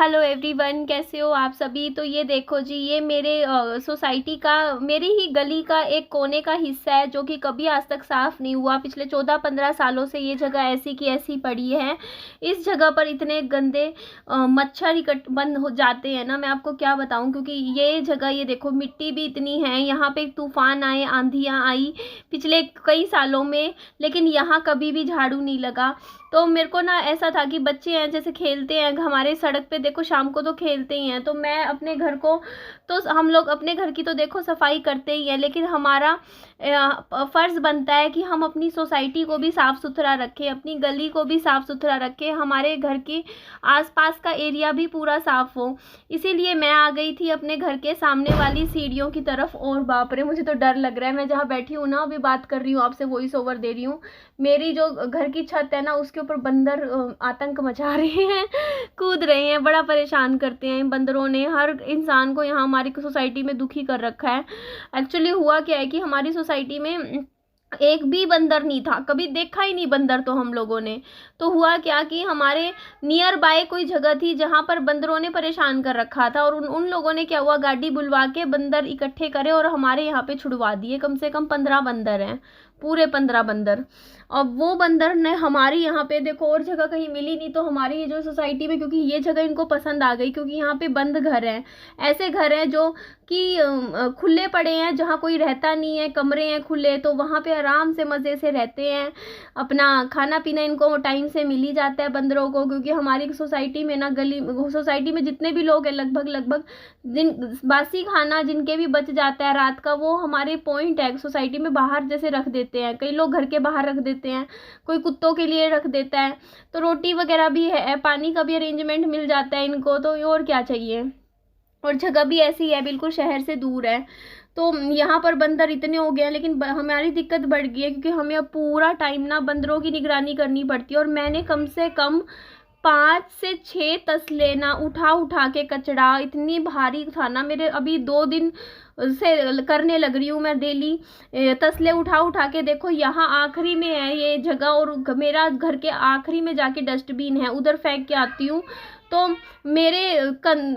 Hello everyone, कैसे हो आप सभी। तो ये देखो जी, ये मेरे सोसाइटी का, मेरी ही गली का एक कोने का हिस्सा है जो कि कभी आज तक साफ़ नहीं हुआ। पिछले 14-15 सालों से ये जगह ऐसी की ऐसी पड़ी है। इस जगह पर इतने गंदे मच्छर इकट्ठ बंद हो जाते हैं ना, मैं आपको क्या बताऊं। क्योंकि ये जगह, ये देखो मिट्टी भी इतनी है, यहाँ पे तूफान आए, आंधियाँ आई पिछले कई सालों में, लेकिन यहाँ कभी भी झाड़ू नहीं लगा। तो मेरे को ना ऐसा था कि बच्चे हैं जैसे खेलते हैं हमारे सड़क पे, देखो शाम को तो खेलते ही हैं, तो मैं अपने घर को, तो हम लोग अपने घर की तो देखो सफाई करते ही हैं, लेकिन हमारा फ़र्ज़ बनता है कि हम अपनी सोसाइटी को भी साफ़ सुथरा रखें, अपनी गली को भी साफ़ सुथरा रखें, हमारे घर के आसपास का एरिया भी पूरा साफ़ हो। इसीलिए मैं आ गई थी अपने घर के सामने वाली सीढ़ियों की तरफ। और बाप रे, मुझे तो डर लग रहा है। मैं जहाँ बैठी हूँ ना, अभी बात कर रही हूँ आपसे, वॉइस ओवर दे रही हूँ, मेरी जो घर की छत है ना, उसके ऊपर बंदर आतंक मचा रहे हैं, कूद रहे हैं, बड़ा परेशान करते हैं। बंदरों ने हर इंसान को यहाँ हमारी सोसाइटी में दुखी कर रखा है। एक्चुअली हुआ क्या है कि हमारी सोसाइटी में एक भी बंदर नहीं था, कभी देखा ही नहीं बंदर तो हम लोगों ने। तो हुआ क्या कि हमारे नियर बाय कोई जगह थी जहाँ पर बंदरों ने परेशान कर रखा था, और उन लोगों ने क्या हुआ, गाड़ी बुलवा के बंदर इकट्ठे करे और हमारे यहाँ पे छुड़वा दिए। कम से कम 15 बंदर हैं, पूरे 15 बंदर। अब वो बंदर ने हमारे यहाँ पे, देखो और जगह कहीं मिली नहीं, तो हमारी ये जो सोसाइटी में, क्योंकि ये जगह इनको पसंद आ गई, क्योंकि यहाँ पे बंद घर हैं, ऐसे घर हैं जो कि खुले पड़े हैं, जहाँ कोई रहता नहीं है, कमरे हैं खुले, तो वहाँ पे आराम से मज़े से रहते हैं। अपना खाना पीना इनको टाइम से मिल ही जाता है बंदरों को, क्योंकि हमारी सोसाइटी में ना, सोसाइटी में जितने भी लोग हैं, लगभग जिन बासी खाना जिनके भी बच जाता है रात का, वो हमारे पॉइंट है सोसाइटी में बाहर जैसे रख देते हैं। कई लोग घर के बाहर रख देते हैं, कोई कुत्तों के लिए रख देता है। तो रोटी वगैरह भी है, पानी का भी अरेंजमेंट मिल जाता है इनको, तो और क्या चाहिए। और जगह भी ऐसी है, बिल्कुल शहर से दूर है। तो यहाँ पर बंदर इतने हो गए हैं, लेकिन हमारी दिक्कत बढ़ गई है, क्योंकि हमें अब पूरा टाइम ना बंदरों की निगरानी करनी पड़ती है। और मैंने कम से कम 5 से 6 तसले ना उठा के, कचड़ा इतनी भारी था ना, मेरे अभी 2 दिन से करने लग रही हूँ मैं डेली तसले उठा के। देखो यहाँ आखिरी में है ये जगह, और मेरा घर के आखिरी में जाके डस्टबिन है, उधर फेंक के आती हूँ। तो मेरे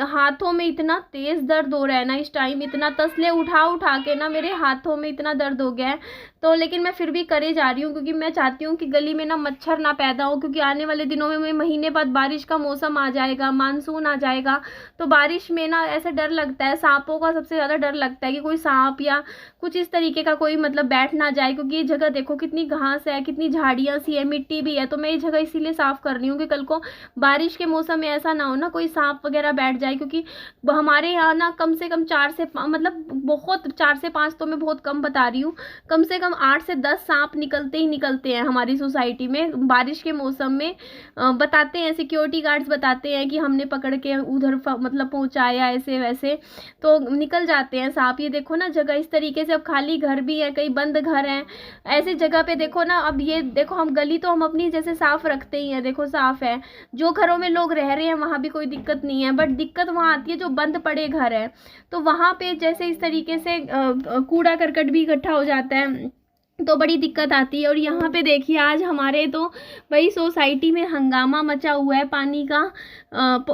हाथों में इतना तेज़ दर्द हो रहा है ना इस टाइम, इतना तसले उठा के ना मेरे हाथों में इतना दर्द हो गया है। तो लेकिन मैं फिर भी करे जा रही हूँ, क्योंकि मैं चाहती हूँ कि गली में ना मच्छर ना पैदा हो, क्योंकि आने वाले दिनों में महीने बाद बारिश का मौसम आ जाएगा, मानसून आ जाएगा। तो बारिश में ना ऐसा डर लगता है, सांपों का सबसे ज़्यादा डर लगता है कि कोई सांप या कुछ इस तरीके का कोई मतलब बैठ ना जाए। क्योंकि ये जगह देखो कितनी घास है, कितनी झाड़ियाँ सी है, मिट्टी भी है। तो मैं ये जगह इसीलिए साफ़ कर रही हूँ कि कल को बारिश के मौसम में ऐसा ना हो ना कोई सांप वगैरह बैठ जाए। क्योंकि हमारे यहाँ ना कम से कम 4 से 5, मतलब बहुत 4 से 5 तो मैं बहुत कम बता रही हूँ, कम से कम 8 से 10 सांप निकलते ही निकलते हैं हमारी सोसाइटी में बारिश के मौसम में। बताते हैं सिक्योरिटी गार्ड्स, बताते हैं कि हमने पकड़ के उधर मतलब पहुँचाया ऐसे वैसे, तो निकल जाते हैं सांप। ये देखो ना जगह इस तरीके से, अब खाली घर भी है, कई बंद घर हैं, ऐसे जगह पे देखो ना। अब ये देखो, हम गली तो हम अपनी जैसे साफ रखते ही हैं, देखो साफ है, जो घरों में लोग रह रहे हैं वहाँ भी कोई दिक्कत नहीं है, बट दिक्कत वहाँ आती है जो बंद पड़े घर है। तो वहाँ पे जैसे इस तरीके से कूड़ा करकट भी इकट्ठा हो जाता है, तो बड़ी दिक्कत आती है। और यहाँ पे देखिए आज हमारे तो वही सोसाइटी में हंगामा मचा हुआ है पानी का।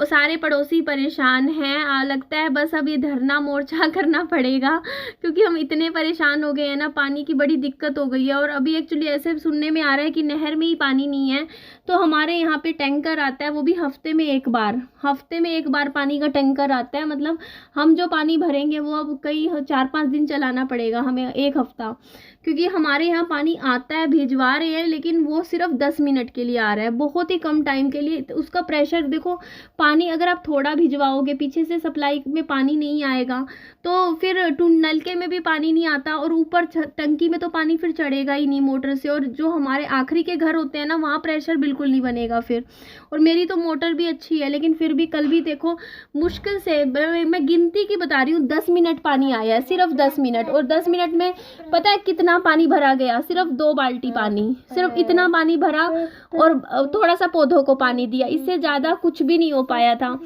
सारे पड़ोसी परेशान हैं। लगता है बस अब ये धरना मोर्चा करना पड़ेगा, क्योंकि हम इतने परेशान हो गए हैं ना, पानी की बड़ी दिक्कत हो गई है। और अभी एक्चुअली ऐसे सुनने में आ रहा है कि नहर में ही पानी नहीं है, तो हमारे यहाँ पे टैंकर आता है, वो भी हफ्ते में एक बार पानी का टैंकर आता है। मतलब हम जो पानी भरेंगे वो अब कई 4-5 दिन चलाना पड़ेगा हमें, 1 हफ्ता। क्योंकि हमारे यहाँ पानी आता है, भिजवा रहे हैं, लेकिन वो सिर्फ 10 मिनट के लिए आ रहा है, बहुत ही कम टाइम के लिए। तो उसका प्रेशर देखो, पानी अगर आप थोड़ा भिजवाओगे, पीछे से सप्लाई में पानी नहीं आएगा, तो फिर नलके में भी पानी नहीं आता, और ऊपर टंकी में तो पानी फिर चढ़ेगा ही नहीं मोटर से। और जो हमारे आखिरी के घर होते हैं ना, वहाँ प्रेशर बिल्कुल नहीं बनेगा फिर। और मेरी तो मोटर भी अच्छी है, लेकिन फिर भी कल भी देखो मुश्किल से, मैं गिनती की बता रही हूँ, 10 मिनट पानी आया है, सिर्फ 10 मिनट। और 10 मिनट में पता है कितना पानी भरा गया, सिर्फ 2 बाल्टी पानी, सिर्फ इतना पानी भरा, और थोड़ा सा पौधों को पानी दिया, इससे ज़्यादा कुछ भी नहीं हो पाया था।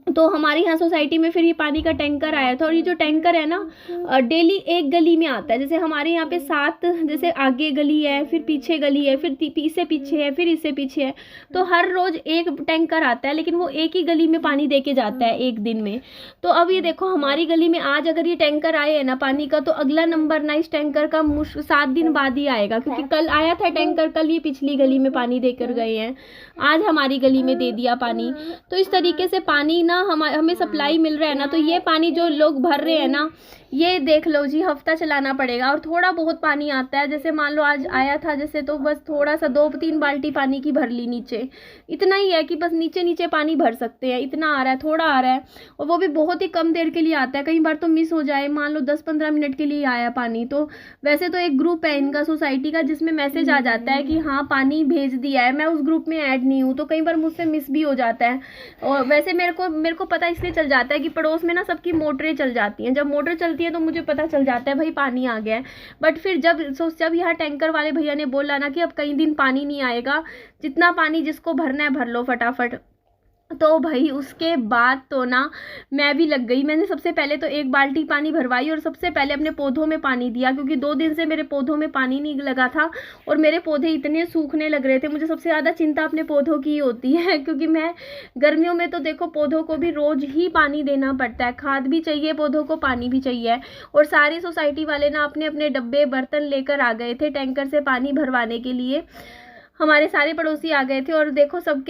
तो हमारे यहाँ सोसाइटी में फिर ये पानी का टैंकर आया था, और ये जो टैंकर है ना डेली एक गली में आता है। जैसे हमारे यहाँ पे 7, जैसे आगे गली है, फिर पीछे गली है, फिर इससे पीछे है, फिर इससे पीछे है, तो हर रोज एक टैंकर आता है, लेकिन वो एक ही गली में पानी दे के जाता है एक दिन में। तो अब ये देखो हमारी गली में आज अगर ये टैंकर आए है ना पानी का, तो अगला नंबर ना इस टैंकर का 7 दिन बाद ही आएगा, क्योंकि कल आया था टैंकर, कल ये पिछली गली में पानी देकर गए हैं, आज हमारी गली में दे दिया पानी। तो इस तरीके से पानी ना हमें सप्लाई मिल रहा है ना, तो ये पानी जो लोग भर रहे हैं ना, ये देख लो जी हफ्ता चलाना पड़ेगा। और थोड़ा बहुत पानी आता है, जैसे मान लो आज आया था जैसे, तो बस थोड़ा सा 2-3 बाल्टी पानी की भर ली नीचे, इतना ही है कि बस नीचे नीचे पानी भर सकते हैं, इतना आ रहा है, थोड़ा आ रहा है, और वो भी बहुत ही कम देर के लिए आता है। कई बार तो मिस हो जाए, मान लो 10-15 मिनट के लिए आया पानी। तो वैसे तो एक ग्रुप है इनका सोसाइटी का, जिसमें मैसेज आ जाता है कि हाँ पानी भेज दिया है, मैं उस ग्रुप में ऐड नहीं हूँ, तो कई बार मुझसे मिस भी हो जाता है। और वैसे मेरे को पता इसलिए चल जाता है कि पड़ोस में ना सबकी मोटरें चल जाती हैं, जब मोटर चलती है तो मुझे पता चल जाता है भाई पानी आ गया है। बट फिर जब यहाँ टैंकर वाले भैया ने बोला ना कि अब कई दिन पानी नहीं आएगा, जितना पानी जिसको भरना है भर लो फटाफट, तो भाई उसके बाद तो ना मैं भी लग गई। मैंने सबसे पहले तो 1 बाल्टी पानी भरवाई, और सबसे पहले अपने पौधों में पानी दिया, क्योंकि 2 दिन से मेरे पौधों में पानी नहीं लगा था, और मेरे पौधे इतने सूखने लग रहे थे। मुझे सबसे ज़्यादा चिंता अपने पौधों की होती है, क्योंकि मैं गर्मियों में तो देखो पौधों को भी रोज़ ही पानी देना पड़ता है, खाद भी चाहिए पौधों को, पानी भी चाहिए। और सारी सोसाइटी वाले ना अपने अपने डब्बे बर्तन लेकर आ गए थे टैंकर से पानी भरवाने के लिए। हमारे सारे पड़ोसी आ गए थे, और देखो सब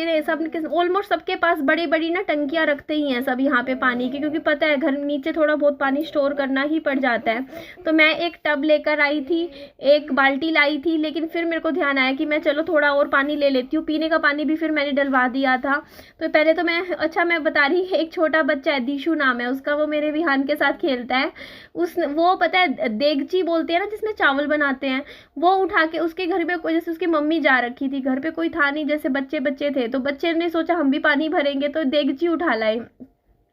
ऑलमोस्ट सबके पास बड़ी बड़ी ना टंकियाँ रखते ही हैं सब यहाँ पे पानी की, क्योंकि पता है घर नीचे थोड़ा बहुत पानी स्टोर करना ही पड़ जाता है। तो मैं एक टब लेकर आई थी, 1 बाल्टी लाई थी, लेकिन फिर मेरे को ध्यान आया कि मैं चलो थोड़ा और पानी ले लेती हूँ। पीने का पानी भी फिर मैंने डलवा दिया था। तो पहले तो मैं बता रही, एक छोटा बच्चा है, दीशु नाम है उसका, वो मेरे विहान के साथ खेलता है। वो पता है देगची बोलते हैं ना जिसमें चावल बनाते हैं, वो उठा के उसके घर में जैसे उसकी मम्मी जा रखी थी, घर पे कोई था नहीं, जैसे बच्चे थे, तो बच्चे ने सोचा हम भी पानी भरेंगे, तो देगची उठा लाए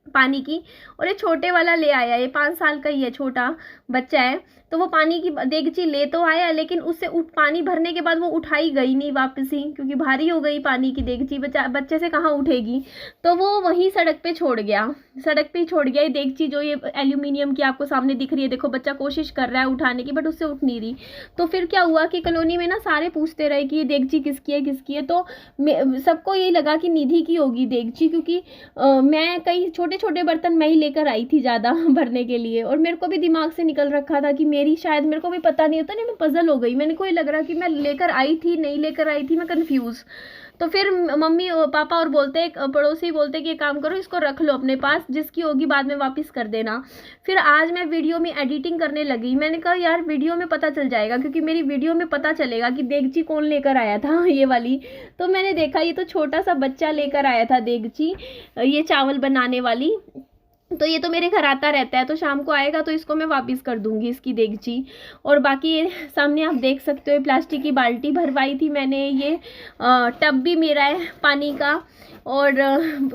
पानी की, और ये छोटे वाला ले आया, ये 5 साल का ही है, छोटा बच्चा है। तो वो पानी की देगची ले तो आया, लेकिन उससे पानी भरने के बाद वो उठाई गई नहीं वापस ही, क्योंकि भारी हो गई पानी की देगची, बच्चे से कहाँ उठेगी। तो वो वहीं सड़क पे छोड़ गया, ये देगची जो ये एल्यूमिनियम की आपको सामने दिख रही है, देखो बच्चा कोशिश कर रहा है उठाने की, बट उससे उठ नहीं रही। तो फिर क्या हुआ कि कॉलोनी में ना सारे पूछते रहे कि ये देगची किसकी है। तो सबको यही लगा कि निधि की होगी देगची, क्योंकि मैं कई छोटे छोटे बर्तन मैं ही लेकर आई थी ज़्यादा भरने के लिए, और मेरे को भी दिमाग से निकल रखा था कि शायद मेरे को भी पता नहीं होता, नहीं मैं पजल हो गई, मैंने को ये लग रहा कि मैं लेकर आई थी नहीं लेकर आई थी, मैं कंफ्यूज। तो फिर मम्मी और पापा और पड़ोसी बोलते कि ये काम करो, इसको रख लो अपने पास, जिसकी होगी बाद में वापस कर देना। फिर आज मैं वीडियो में एडिटिंग करने लगी, मैंने कहा यार वीडियो में पता चल जाएगा, क्योंकि मेरी वीडियो में पता चलेगा कि देगची कौन लेकर आया था ये वाली। तो मैंने देखा ये तो छोटा सा बच्चा लेकर आया था देगची, ये चावल बनाने वाली। तो ये तो मेरे घर आता रहता है, तो शाम को आएगा तो इसको मैं वापस कर दूंगी, इसकी देगची। और बाकी ये सामने आप देख सकते हो प्लास्टिक की बाल्टी भरवाई थी मैंने, ये टब भी मेरा है पानी का। और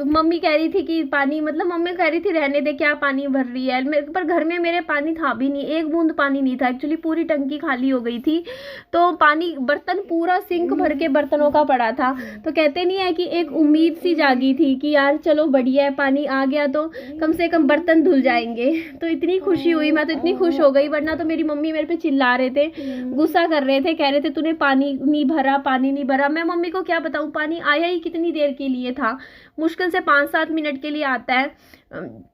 मम्मी कह रही थी कि मम्मी कह रही थी रहने दे, क्या पानी भर रही है, मेरे पर घर में मेरे पानी था भी नहीं, 1 बूंद पानी नहीं था, एक्चुअली पूरी टंकी खाली हो गई थी। तो पानी बर्तन पूरा सिंक भर के बर्तनों का पड़ा था। तो कहते नहीं है कि एक उम्मीद सी जागी थी कि यार चलो बढ़िया है, पानी आ गया तो कम से कम बर्तन धुल जाएंगे। तो इतनी खुशी हुई, मैं तो इतनी खुश हो गई, वरना तो मेरी मम्मी मेरे पे चिल्ला रहे थे, गुस्सा कर रहे थे, कह रहे थे तूने पानी नहीं भरा। मैं मम्मी को क्या बताऊं, पानी आया ही कितनी देर के लिए था, मुश्किल से 5-7 मिनट के लिए आता है।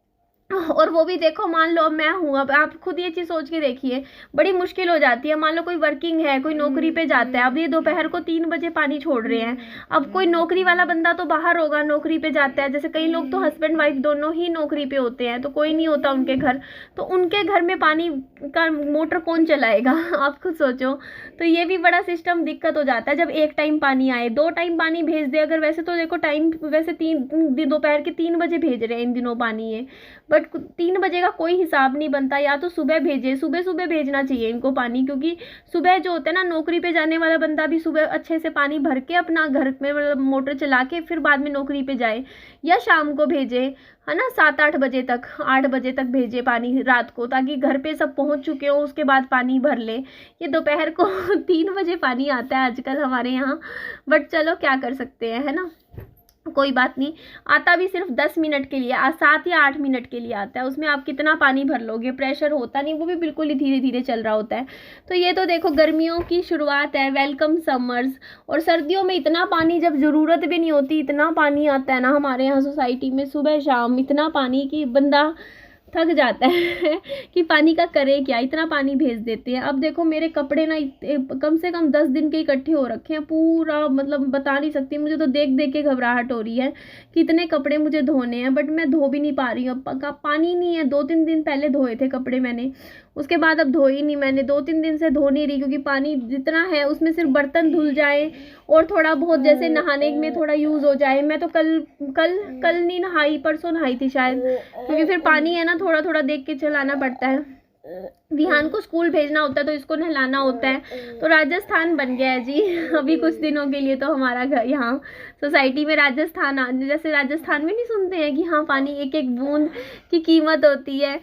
और वो भी देखो, मान लो अब मैं हूँ, अब आप खुद ये चीज़ सोच के देखिए, बड़ी मुश्किल हो जाती है। मान लो कोई वर्किंग है, कोई नौकरी पे जाता है, अब ये दोपहर को 3 बजे पानी छोड़ रहे हैं। अब कोई नौकरी वाला बंदा तो बाहर होगा, नौकरी पे जाता है, जैसे कई लोग तो हस्बैंड वाइफ दोनों ही नौकरी पे होते हैं, तो कोई नहीं होता उनके घर, तो उनके घर में पानी का मोटर कौन चलाएगा आप खुद सोचो। तो ये भी बड़ा सिस्टम दिक्कत हो जाता है जब 1 टाइम पानी आए, 2 टाइम पानी भेज दे अगर। वैसे तो देखो टाइम वैसे दोपहर के 3 बजे भेज रहे हैं इन दिनों पानी ये, बट 3 बजे का कोई हिसाब नहीं बनता। या तो सुबह भेजे, सुबह भेजना चाहिए इनको पानी, क्योंकि सुबह जो होता है ना, नौकरी पे जाने वाला बंदा भी सुबह अच्छे से पानी भर के अपना घर में मोटर चला के फिर बाद में नौकरी पे जाए, या शाम को भेजे, है ना, 7-8 बजे तक, 8 बजे तक भेजे पानी रात को, ताकि घर पे सब पहुंच चुके हो, उसके बाद पानी भर ले। ये दोपहर को 3 बजे पानी आता है आजकल हमारे यहाँ, बट चलो क्या कर सकते हैं, है ना। कोई बात नहीं, आता भी सिर्फ 10 मिनट के लिए, 7 या 8 मिनट के लिए आता है। उसमें आप कितना पानी भर लोगे, प्रेशर होता नहीं, वो भी बिल्कुल ही धीरे धीरे चल रहा होता है। तो ये तो देखो गर्मियों की शुरुआत है, वेलकम समर्स। और सर्दियों में इतना पानी, जब ज़रूरत भी नहीं होती, इतना पानी आता है ना हमारे यहाँ सोसाइटी में सुबह शाम, इतना पानी कि बंदा थक जाता है कि पानी का करे क्या, इतना पानी भेज देते हैं। अब देखो मेरे कपड़े ना कम से कम 10 दिन के इकट्ठे हो रखे हैं पूरा, मतलब बता नहीं सकती, मुझे तो देख देख के घबराहट हो रही है कि इतने कपड़े मुझे धोने हैं, बट मैं धो भी नहीं पा रही हूँ। अब पानी नहीं है, 2-3 दिन पहले धोए थे कपड़े मैंने, उसके बाद अब धोई नहीं मैंने, 2-3 दिन से धो नहीं रही, क्योंकि पानी जितना है उसमें सिर्फ बर्तन धुल जाए और थोड़ा बहुत जैसे नहाने में थोड़ा यूज़ हो जाए। मैं तो कल कल कल नहीं नहाई, परसों नहाई थी शायद, क्योंकि फिर पानी है ना थोड़ा थोड़ा देख के चलाना पड़ता है। विहान को स्कूल भेजना होता है तो इसको नहलाना होता है। तो राजस्थान बन गया है जी अभी कुछ दिनों के लिए तो हमारा घर यहाँ सोसाइटी में राजस्थान, जैसे राजस्थान में नहीं सुनते हैं कि हाँ पानी एक एक बूंद की कीमत होती है,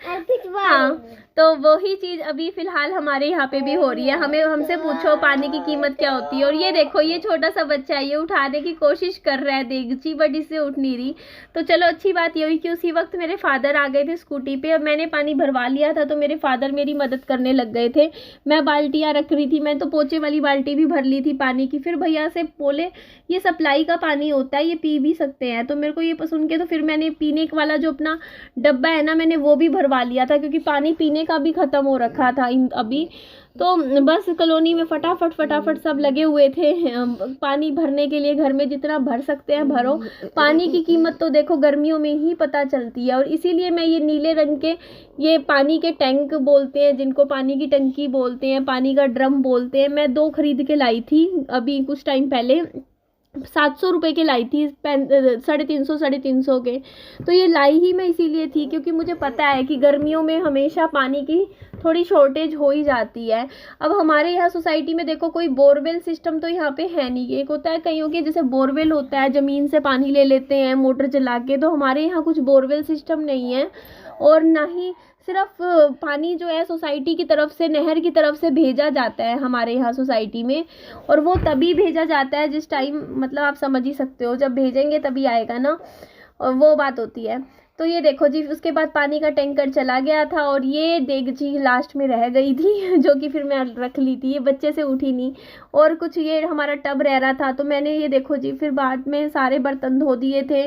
हाँ, तो वही चीज़ अभी फ़िलहाल हमारे यहाँ पे भी हो रही है। हमसे पूछो पानी की कीमत क्या होती है। और ये देखो ये छोटा सा बच्चा है, ये उठाने की कोशिश कर रहा है देगची, बट इससे उठ नहीं रही। तो चलो अच्छी बात ये हुई कि उसी वक्त मेरे फादर आ गए थे स्कूटी पे। अब मैंने पानी भरवा लिया था तो मेरे फादर मेरी मदद करने लग गए थे। मैं बाल्टियाँ रख रही थी, मैं तो पोछे वाली बाल्टी भी भर ली थी पानी की। फिर भैया से बोले ये सप्लाई का पानी होता है, ये पी भी सकते हैं। तो मेरे को ये सुन के तो फिर मैंने पीने वाला जो अपना डब्बा है ना, मैंने वो भी भरवा लिया था, क्योंकि पानी पीने का भी ख़त्म हो रखा था अभी। तो बस कॉलोनी में फटाफट सब लगे हुए थे पानी भरने के लिए। घर में जितना भर सकते हैं भरो। पानी की कीमत तो देखो गर्मियों में ही पता चलती है। और इसीलिए मैं ये नीले रंग के ये पानी के टैंक बोलते हैं, जिनको पानी की टंकी बोलते हैं, पानी का ड्रम बोलते हैं, मैं 2 खरीद के लाई थी अभी कुछ टाइम पहले। 700 रुपये के लाई थी, 350 के। तो ये लाई ही मैं इसीलिए थी क्योंकि मुझे पता है कि गर्मियों में हमेशा पानी की थोड़ी शॉर्टेज हो ही जाती है। अब हमारे यहाँ सोसाइटी में देखो कोई बोरवेल सिस्टम तो यहाँ पे है नहीं। एक होता है कईयों के जैसे बोरवेल होता है, ज़मीन से पानी ले लेते हैं मोटर चला के, तो हमारे यहाँ कुछ बोरवेल सिस्टम नहीं है। और ना ही सिर्फ पानी जो है सोसाइटी की तरफ से, नहर की तरफ से भेजा जाता है हमारे यहाँ सोसाइटी में। और वो तभी भेजा जाता है जिस टाइम, मतलब आप समझ ही सकते हो, जब भेजेंगे तभी आएगा ना, और वो बात होती है। तो ये देखो जी, उसके बाद पानी का टैंकर चला गया था और ये देगची लास्ट में रह गई थी जो कि फिर मैं रख ली थी, ये बच्चे से उठी नहीं। और कुछ ये हमारा टब रह रहा था तो मैंने ये देखो जी फिर बाद में सारे बर्तन धो दिए थे।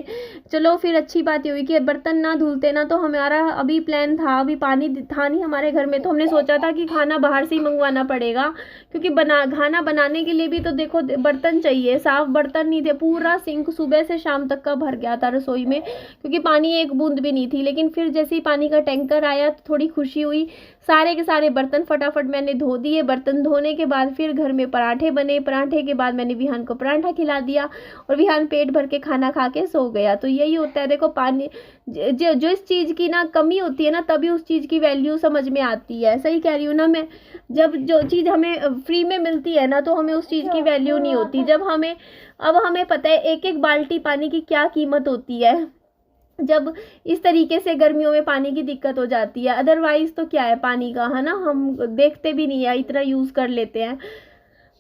चलो फिर अच्छी बात ये हुई कि बर्तन ना धुलते ना, तो हमारा अभी प्लान था, अभी पानी था नहीं हमारे घर में, तो हमने सोचा था कि खाना बाहर से ही मंगवाना पड़ेगा, क्योंकि खाना बनाने के लिए भी तो देखो बर्तन चाहिए। साफ बर्तन नहीं थे, पूरा सिंक सुबह से शाम तक का भर गया था रसोई में, क्योंकि पानी एक बूंद भी नहीं थी। लेकिन फिर जैसे ही पानी का टैंकर आया तो थोड़ी खुशी हुई। सारे के सारे बर्तन फटाफट मैंने धो दिए। बर्तन धोने के बाद फिर घर में पराठे बने, पराठे के बाद मैंने विहान को पराठा खिला दिया और विहान पेट भर के खाना खा के सो गया। तो यही होता है देखो, पानी जो इस चीज़ की ना कमी होती है ना, तभी उस चीज़ की वैल्यू समझ में आती है। सही कह रही हूँ ना मैं? जब जो चीज़ हमें फ्री में मिलती है ना, तो हमें उस चीज़ की वैल्यू नहीं होती। अब हमें पता है एक एक बाल्टी पानी की क्या कीमत होती है, जब इस तरीके से गर्मियों में पानी की दिक्कत हो जाती है। अदरवाइज़ तो क्या है पानी का, है ना, हम देखते भी नहीं है, इतना यूज़ कर लेते हैं।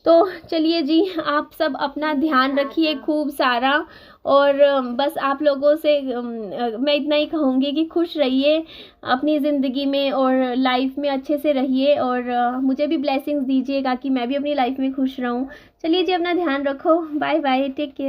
तो चलिए जी, आप सब अपना ध्यान रखिए खूब सारा। और बस आप लोगों से मैं इतना ही कहूँगी कि खुश रहिए अपनी ज़िंदगी में और लाइफ में अच्छे से रहिए। और मुझे भी ब्लेसिंग्स दीजिएगा कि मैं भी अपनी लाइफ में खुश रहूँ। चलिए जी, अपना ध्यान रखो। Bye bye, take care.